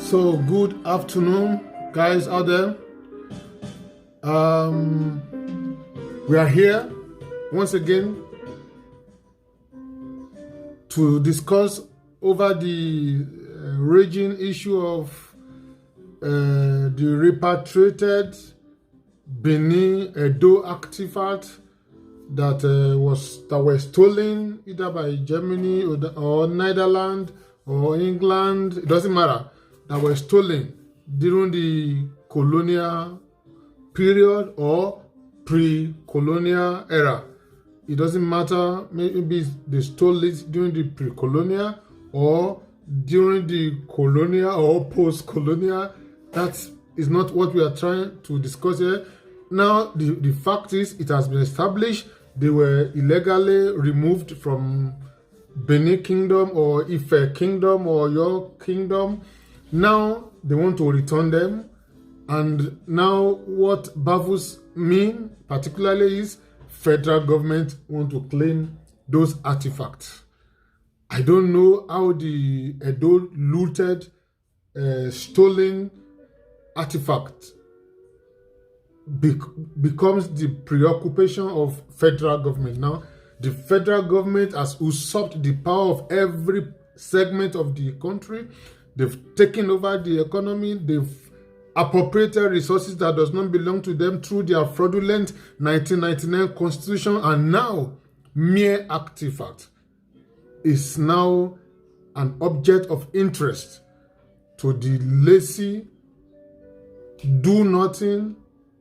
So good afternoon, guys out there. We are here once again to discuss over the raging issue of the repatriated Benin Edo artifact that were stolen either by Germany or Netherlands or England. It doesn't matter. That were stolen during the colonial period or pre-colonial era. It doesn't matter, maybe they stole it during the pre-colonial or during the colonial or post-colonial. That is not what we are trying to discuss here. Now, the fact is, it has been established they were illegally removed from Benin Kingdom or Ife Kingdom or York Kingdom. Now they want to return them, and now what baffles me particularly is federal government want to claim those artifacts. I don't know how the Edo looted, stolen artifact becomes the preoccupation of federal government. Now the federal government has usurped the power of every segment of the country. They've taken over the economy. They've appropriated resources that does not belong to them through their fraudulent 1999 constitution. And now, mere artifact is now an object of interest to the lazy, do nothing,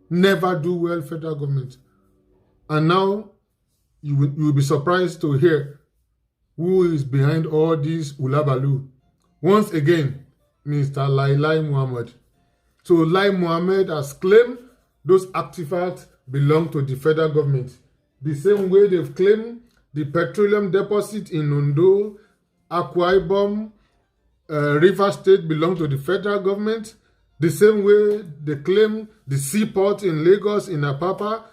never do well federal government. And now, you will be surprised to hear who is behind all this ulabalu. Once again, Mr. Lai Mohammed. So Lai Mohammed has claimed those artifacts belong to the federal government. The same way they've claimed the petroleum deposit in Ondo, Akwa Ibom, River State belong to the federal government. The same way they claim the seaport in Lagos, in Apapa,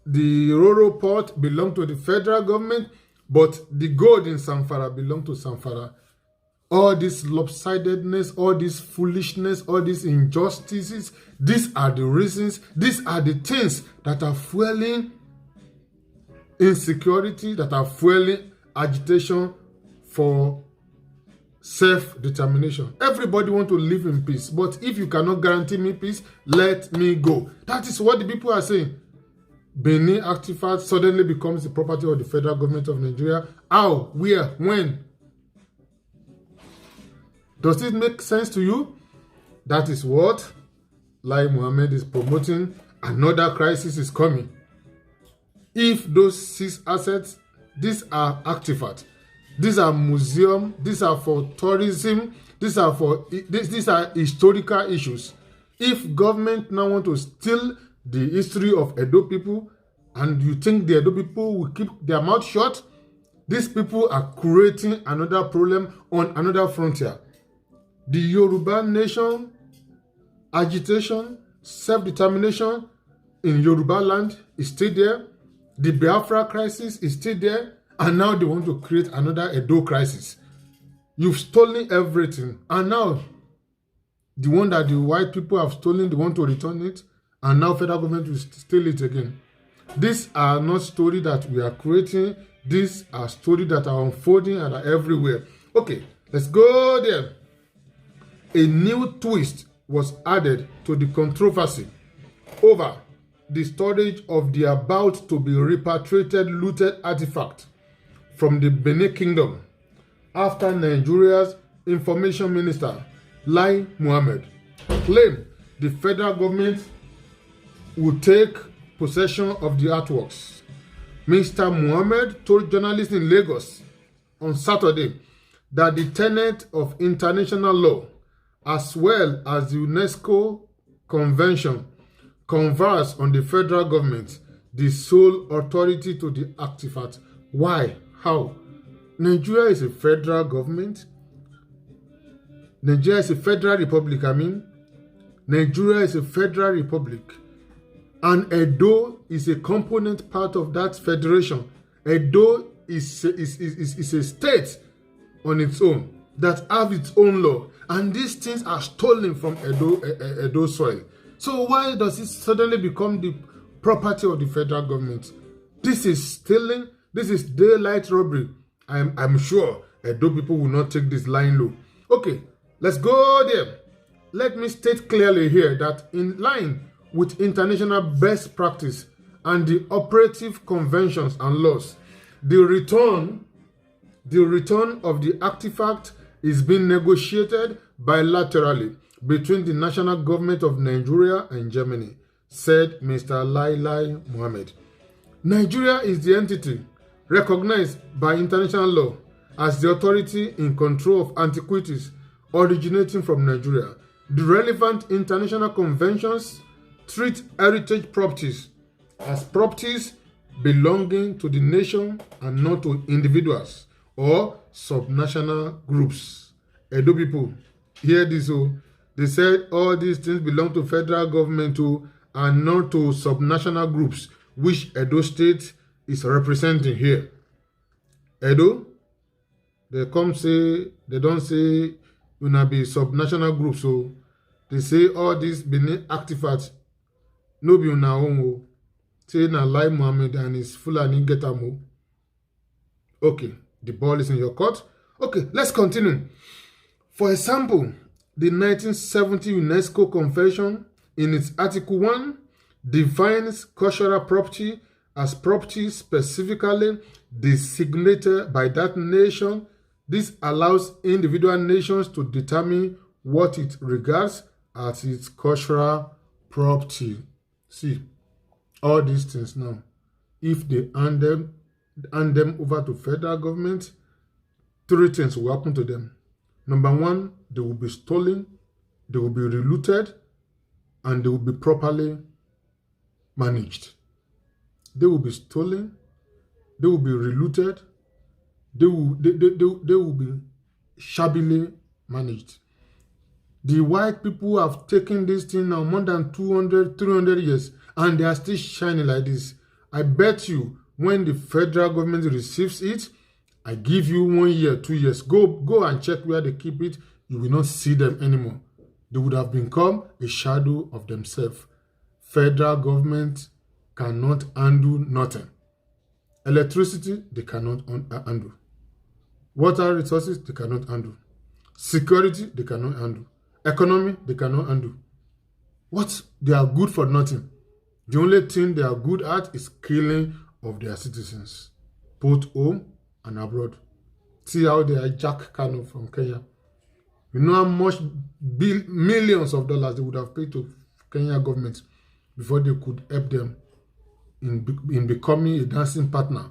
the Roro port belong to the federal government, but the gold in Zamfara belong to Zamfara. All this lopsidedness, all this foolishness, all these injustices, these are the reasons, these are the things that are fueling insecurity, that are fueling agitation for self-determination. Everybody wants to live in peace, but if you cannot guarantee me peace, let me go. That is what the people are saying. Benin artifact suddenly becomes the property of the federal government of Nigeria. How? Where? When? Does it make sense to you? That is what Lai Mohammed is promoting. Another crisis is coming. If those 6 assets, these are artifacts, these are museum, these are for tourism, these are historical issues. If government now want to steal the history of Edo people, and you think the Edo people will keep their mouth shut, these people are creating another problem on another frontier. The Yoruba nation agitation, self-determination in Yoruba land is still there. The Biafra crisis is still there. And now they want to create another Edo crisis. You've stolen everything. And now, the one that the white people have stolen, they want to return it. And now federal government will steal it again. These are not stories that we are creating. These are stories that are unfolding and are everywhere. Okay, let's go there. A new twist was added to the controversy over the storage of the about to be repatriated looted artifact from the Benin Kingdom after Nigeria's Information Minister, Lai Mohammed, claimed the federal government would take possession of the artworks. Mr. Mohammed told journalists in Lagos on Saturday that the tenet of international law, as well as the UNESCO Convention, confers on the federal government the sole authority to the artifact. Why? How? Nigeria is a federal government. Nigeria is a federal republic, Nigeria is a federal republic. And Edo is a component part of that federation. Edo is a state on its own that have its own law. And these things are stolen from Edo soil. So why does it suddenly become the property of the federal government? This is stealing. This is daylight robbery. I'm sure Edo people will not take this line low. Okay, let's go there. Let me state clearly here that in line with international best practice and the operative conventions and laws, the return of the artifact is being negotiated bilaterally between the national government of Nigeria and Germany, said Mr. Lai Mohammed. Nigeria is the entity recognized by international law as the authority in control of antiquities originating from Nigeria. The relevant international conventions treat heritage properties as properties belonging to the nation and not to individuals or subnational groups. Edo people, hear this. They said all these things belong to federal government and not to subnational groups, which Edo State is representing here. Edo, they don't say una be subnational groups, so they say all these Benin artifacts no be una own. Say na Lai Mohammed and his Fulani get am. Okay, the ball is in your court. Okay, let's continue. For example, the 1970 UNESCO Convention, in its Article 1, defines cultural property as property specifically designated by that nation. This allows individual nations to determine what it regards as its cultural property. See, all these things now, if they hand them over to federal government, three things will happen to them. Number one, they will be stolen, they will be relooted, and they will be properly managed. They will be stolen, they will be relooted, they will be shabbily managed. The white people have taken this thing now more than 200, 300 years, and they are still shining like this. I bet you when the federal government receives it, I give you 1 year, 2 years. Go and check where they keep it. You will not see them anymore. They would have become a shadow of themselves. Federal government cannot undo nothing. Electricity, they cannot undo. Water resources, they cannot undo. Security, they cannot undo. Economy, they cannot undo. What? They are good for nothing. The only thing they are good at is killing of their citizens, both home and abroad. See how they hijack Kano from Kenya. You know how much millions of dollars they would have paid to Kenya government before they could help them in becoming a dancing partner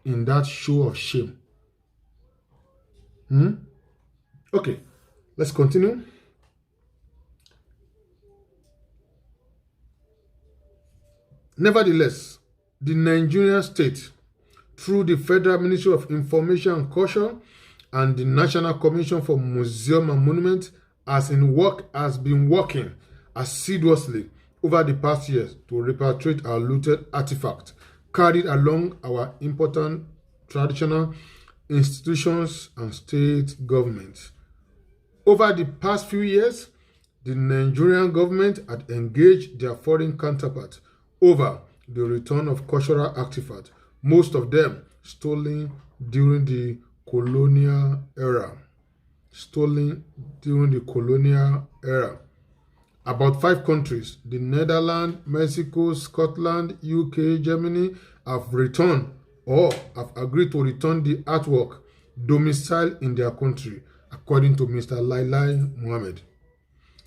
in that show of shame. Okay, let's continue. Nevertheless, the Nigerian state, through the Federal Ministry of Information and Culture and the National Commission for Museum and Monument, has been working assiduously over the past years to repatriate our looted artifacts carried along our important traditional institutions and state governments. Over the past few years, the Nigerian government had engaged their foreign counterparts over the return of cultural artifacts, most of them stolen during the colonial era. About 5 countries, the Netherlands, Mexico, Scotland, UK, Germany, have returned or have agreed to return the artwork domiciled in their country, according to Mr. Lailai Mohammed.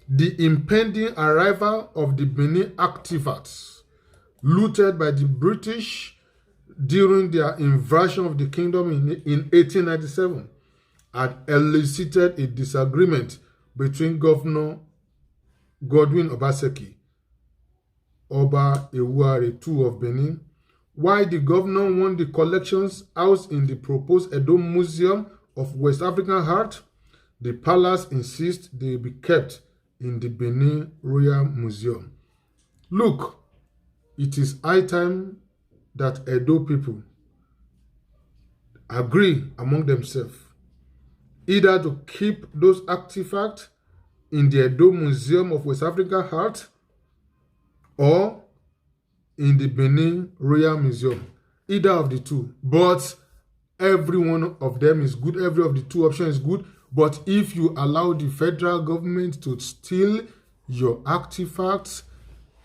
The impending arrival of the Benin artifacts looted by the British during their invasion of the kingdom in 1897 had elicited a disagreement between Governor Godwin Obaseki, Oba Ewuare II of Benin, while the governor won the collections housed in the proposed Edo Museum of West African Art. The palace insists they be kept in the Benin Royal Museum. Look, it is high time that Edo people agree among themselves either to keep those artifacts in the Edo Museum of West African Art or in the Benin Royal Museum. Either of the two. But every one of them is good. Every of the two options is good. But if you allow the federal government to steal your artifacts,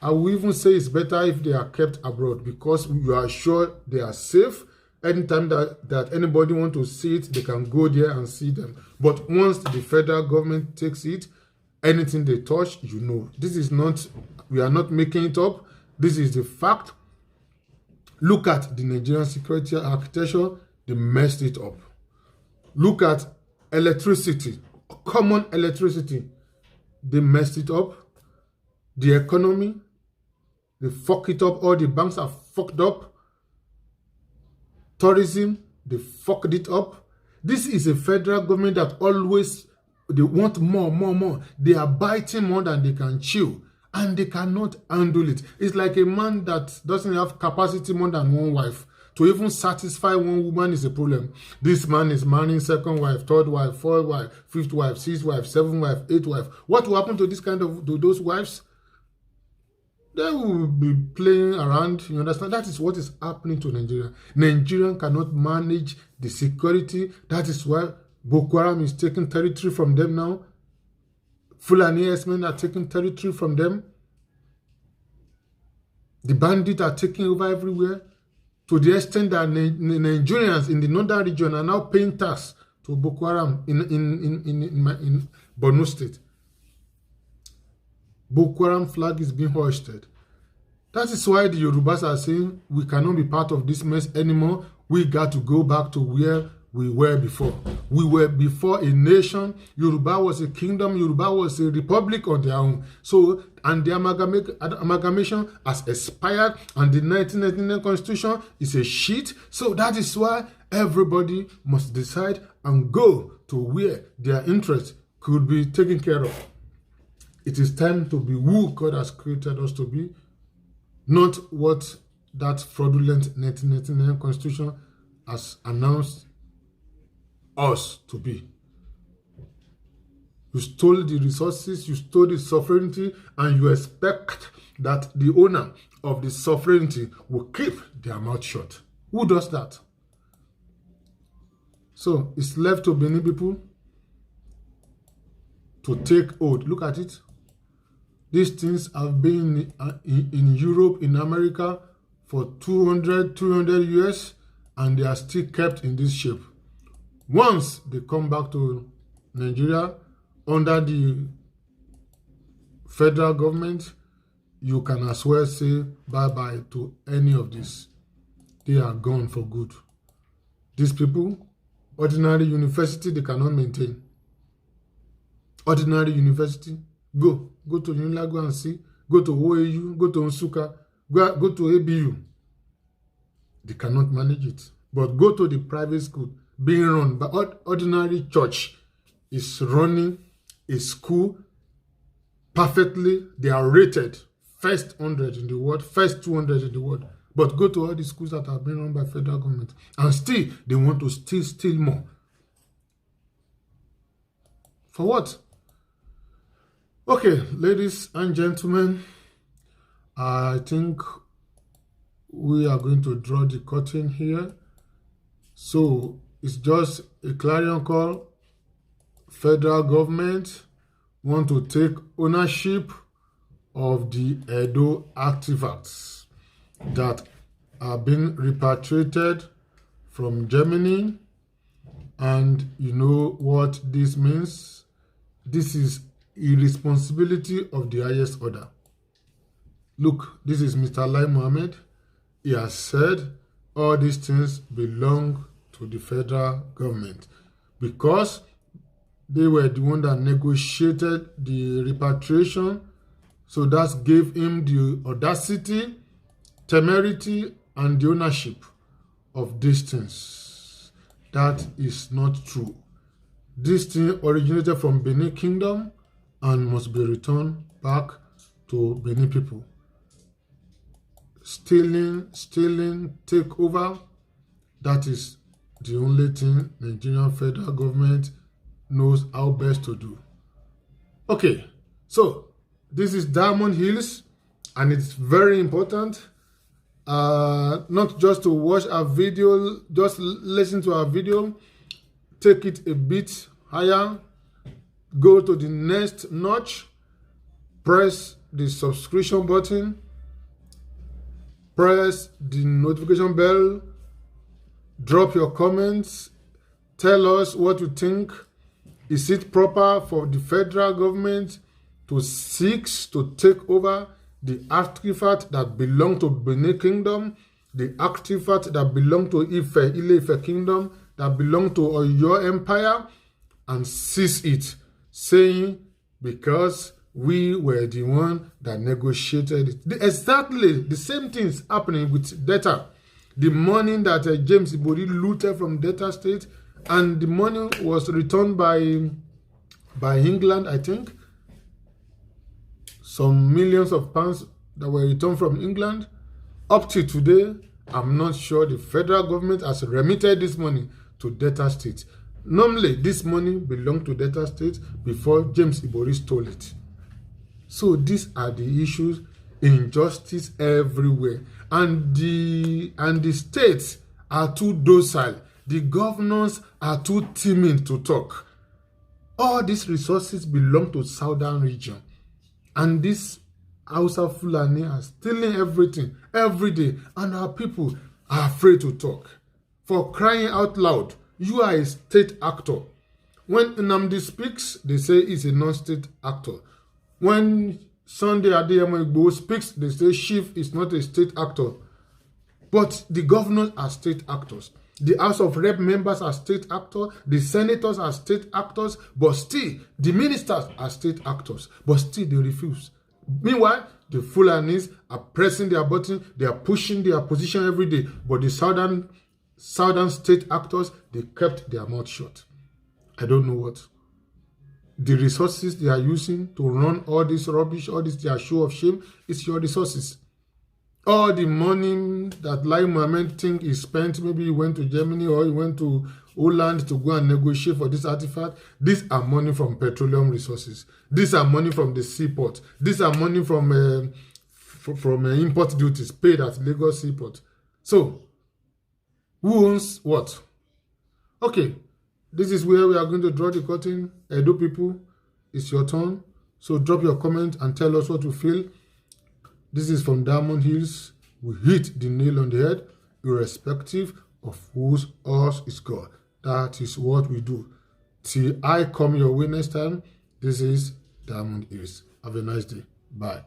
I will even say it's better if they are kept abroad, because you are sure they are safe. Anytime that anybody wants to see it, they can go there and see them. But once the federal government takes it, anything they touch, you know. This is not, we are not making it up. This is the fact. Look at the Nigerian security architecture, they messed it up. Look at electricity, common electricity, they messed it up. The economy, they fuck it up. All the banks are fucked up. Tourism, they fucked it up. This is a federal government that always, they want more. They are biting more than they can chew, and they cannot handle it. It's like a man that doesn't have capacity more than one wife. To even satisfy one woman is a problem. This man is marrying second wife, third wife, fourth wife, fifth wife, sixth wife, seventh wife, eighth wife. What will happen to this kind of those wives? They will be playing around. You understand? That is what is happening to Nigeria. Nigeria cannot manage the security. That is why Boko Haram is taking territory from them now. Fulani herdsmen are taking territory from them. The bandits are taking over everywhere, to the extent that Nigerians in the northern region are now paying tax to Boko Haram in Borno State. Boko Haram flag is being hoisted. That is why the Yorubas are saying we cannot be part of this mess anymore. We got to go back to where we were before. We were before a nation. Yoruba was a kingdom. Yoruba was a republic on their own. So, and the amalgamation has expired, and the 1999 constitution is a shit. So that is why everybody must decide and go to where their interests could be taken care of. It is time to be who God has created us to be, not what that fraudulent 1999 constitution has announced us to be. You stole the resources, you stole the sovereignty, and you expect that the owner of the sovereignty will keep their mouth shut. Who does that? So it's left to Benin people to take oath. Look at it. These things have been in Europe, in America for 200 years, and they are still kept in this shape. Once they come back to Nigeria under the federal government, you can as well say bye-bye to any of this. They are gone for good. These people, ordinary university, they cannot maintain. Ordinary university, go to UNILAG, go and see. Go to OAU, go to Nsukka, go to ABU. They cannot manage it. But go to the private school, being run by ordinary church, is running a school perfectly. They are rated first 100 in the world, first 200 in the world. But go to all the schools that are being run by federal government, and still they want to steal more. For what? Okay, ladies and gentlemen, I think we are going to draw the curtain here. So it's just a clarion call. Federal government want to take ownership of the Edo artifacts that are being repatriated from Germany. And you know what this means? This is irresponsibility of the highest order. Look, this is Mr. Lai Mohammed. He has said all these things belong to the federal government because they were the one that negotiated the repatriation. So that gave him the audacity, temerity, and the ownership of these things. That is not true. This thing originated from Benin Kingdom and must be returned back to Benin people. Stealing, take over. That is the only thing Nigerian federal government knows how best to do. Okay, so this is Diamond Hills, and it's very important not just to watch our video, just listen to our video, take it a bit higher, go to the next notch, press the subscription button, press the notification bell, drop your comments, tell us what you think. Is it proper for the federal government to seek to take over the artifact that belong to Benin Kingdom, the artifact that belong to Ile-Ife Kingdom, that belong to Oyo Empire, and seize it, saying because we were the one that negotiated it. Exactly the same thing is happening with Delta. The money that James Ibori looted from Delta State, and the money was returned by England, I think. Some millions of pounds that were returned from England. Up to today, I'm not sure the federal government has remitted this money to Delta State. Normally, this money belonged to Delta State before James Ibori stole it. So these are the issues, injustice everywhere. And the states are too docile. The governors are too timid to talk. All these resources belong to southern region. And this Hausa Fulani are stealing everything every day. And our people are afraid to talk. For crying out loud, you are a state actor. When Nnamdi speaks, they say he's a non-state actor. When Sunday Adeyemo Igboho speaks, they say Chief is not a state actor. But the governors are state actors. The House of Rep members are state actors. The senators are state actors. But still, the ministers are state actors. But still, they refuse. Meanwhile, the Fulanis are pressing their button. They are pushing their position every day. But the southern state actors, they kept their mouth shut. I don't know what. The resources they are using to run all this rubbish, all this their show of shame, is your resources. All the money that Lai Mohammed think he spent, maybe he went to Germany or he went to Holland to go and negotiate for this artifact. These are money from petroleum resources. These are money from the seaport. These are money from import duties paid at Lagos seaport. So, who owns what? Okay, this is where we are going to draw the curtain. Edo people, it's your turn. So drop your comment and tell us what you feel. This is from Diamond Hills. We hit the nail on the head, irrespective of whose us is God. That is what we do. Till I come your way next time, this is Diamond Hills. Have a nice day. Bye.